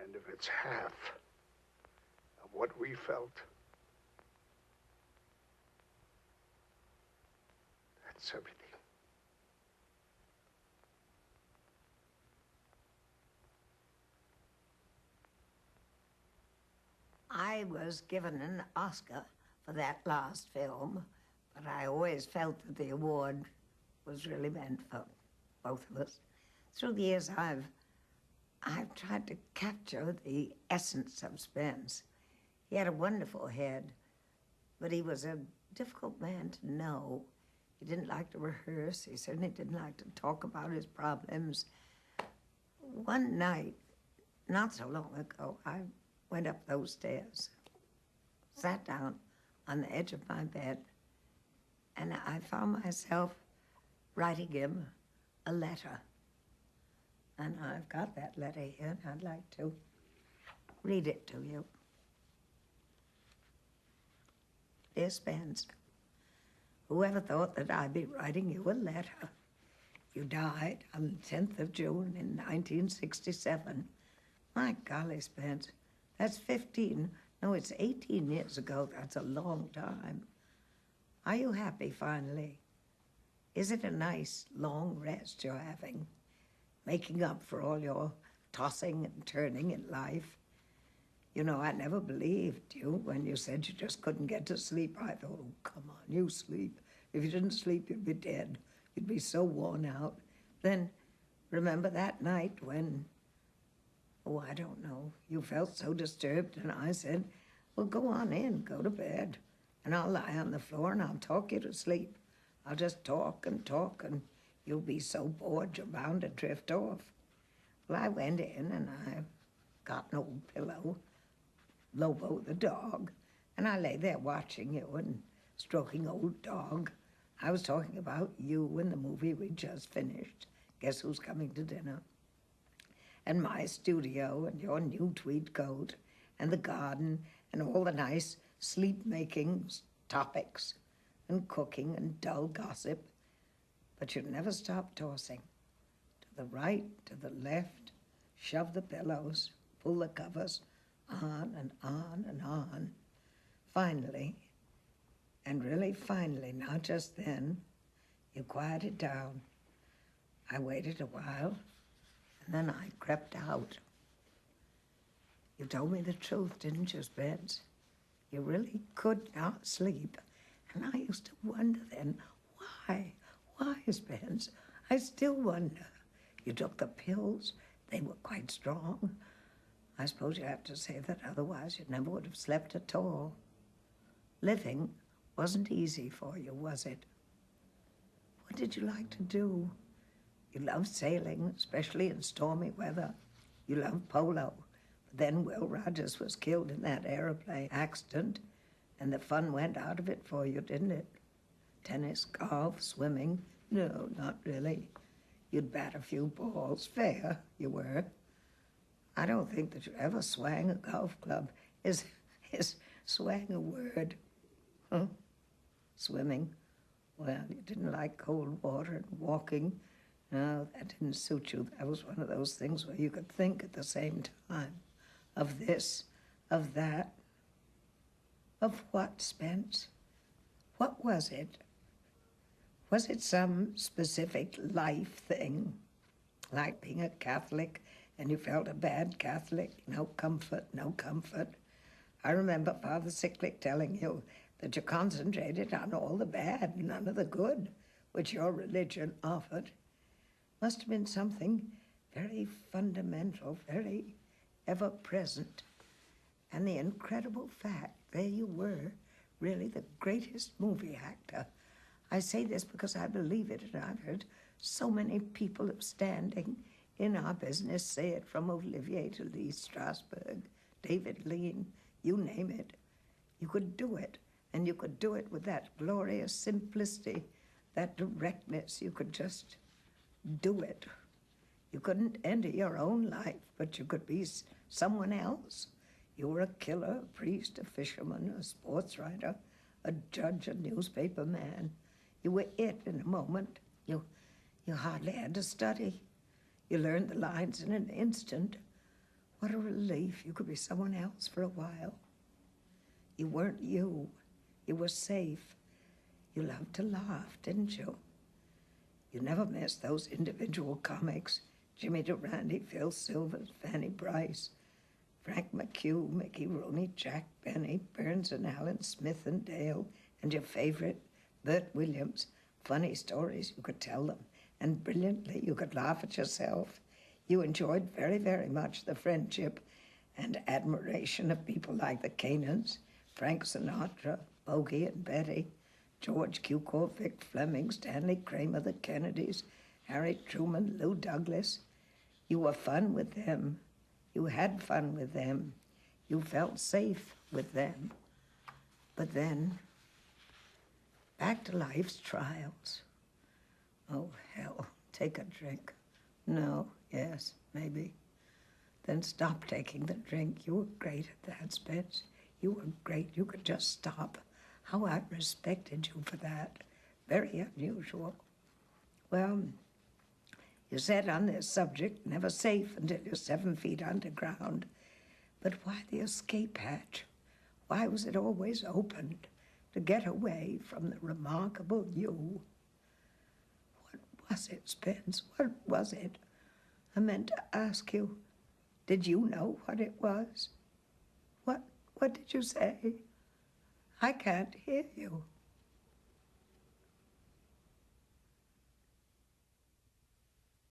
And if it's half of what we felt, that's everything. I was given an Oscar for that last film, but I always felt that the award was really meant for both of us. Through the years, I've tried to capture the essence of Spence. He had a wonderful head, but he was a difficult man to know. He didn't like to rehearse. He certainly didn't like to talk about his problems. One night, not so long ago, I went up those stairs, sat down on the edge of my bed, and I found myself writing him a letter. And I've got that letter here, and I'd like to read it to you. Dear Spence, whoever thought that I'd be writing you a letter? You died on the 10th of June in 1967. My golly, Spence, that's 18 years ago. That's a long time. Are you happy finally? Is it a nice long rest you're having? Making up for all your tossing and turning in life? You know, I never believed you when you said you just couldn't get to sleep. I thought, oh, come on, you sleep. If you didn't sleep, you'd be dead. You'd be so worn out. Then, remember that night when, oh, I don't know, you felt so disturbed, and I said, well, go on in, go to bed, and I'll lie on the floor and I'll talk you to sleep. I'll just talk, and you'll be so bored you're bound to drift off. Well, I went in and I got an old pillow, Lobo the dog, and I lay there watching you and stroking old dog. I was talking about you and the movie we just finished. Guess who's coming to dinner? And my studio and your new tweed coat and the garden and all the nice sleep-making topics and cooking and dull gossip. But you'd never stop tossing. To the right, to the left, shove the pillows, pull the covers, on and on and on. Finally, and really finally, not just then, you quieted down. I waited a while, and then I crept out. You told me the truth, didn't you, Spence? You really could not sleep. And I used to wonder then, why? Why, Spence? I still wonder. You took the pills. They were quite strong. I suppose you have to say that, otherwise you never would have slept at all. Living wasn't easy for you, was it? What did you like to do? You loved sailing, especially in stormy weather. You loved polo. But then Will Rogers was killed in that airplane accident, and the fun went out of it for you, didn't it? Tennis, golf, swimming? No, not really. You'd bat a few balls. Fair, you were. I don't think that you ever swang a golf club. Is swang a word? Huh? Swimming? Well, you didn't like cold water and walking. No, that didn't suit you. That was one of those things where you could think at the same time of this, of that. Of what, Spence? What was it? Was it some specific life thing? Like being a Catholic and you felt a bad Catholic? No comfort, no comfort. I remember Father Cyclic telling you that you concentrated on all the bad, none of the good, which your religion offered. Must have been something very fundamental, very ever-present. And the incredible fact, there you were, really the greatest movie actor. I say this because I believe it, and I've heard so many people standing in our business say it, from Olivier to Lee Strasberg, David Lean, you name it. You could do it, and you could do it with that glorious simplicity, that directness. You could just do it. You couldn't enter your own life, but you could be someone else. You were a killer, a priest, a fisherman, a sports writer, a judge, a newspaper man. You were it in a moment. You hardly had to study. You learned the lines in an instant. What a relief. You could be someone else for a while. You weren't you. You were safe. You loved to laugh, didn't you? You never missed those individual comics. Jimmy Durante, Phil Silvers, Fanny Bryce, Frank McHugh, Mickey Rooney, Jack Benny, Burns and Allen, Smith and Dale, and your favorite, Bert Williams. Funny stories, you could tell them, and brilliantly you could laugh at yourself. You enjoyed very, very much the friendship and admiration of people like the Canaans, Frank Sinatra, Bogey and Betty, George Cukor, Vic Fleming, Stanley Kramer, the Kennedys, Harry Truman, Lou Douglas. You were fun with them. You had fun with them. You felt safe with them. But then, back to life's trials. Oh, hell, take a drink. No, yes, maybe. Then stop taking the drink. You were great at that, Spence. You were great. You could just stop. How I respected you for that. Very unusual. Well, you said on this subject, never safe until you're 7 feet underground. But why the escape hatch? Why was it always opened to get away from the remarkable you? What was it, Spence? What was it? I meant to ask you, did you know what it was? What did you say? I can't hear you.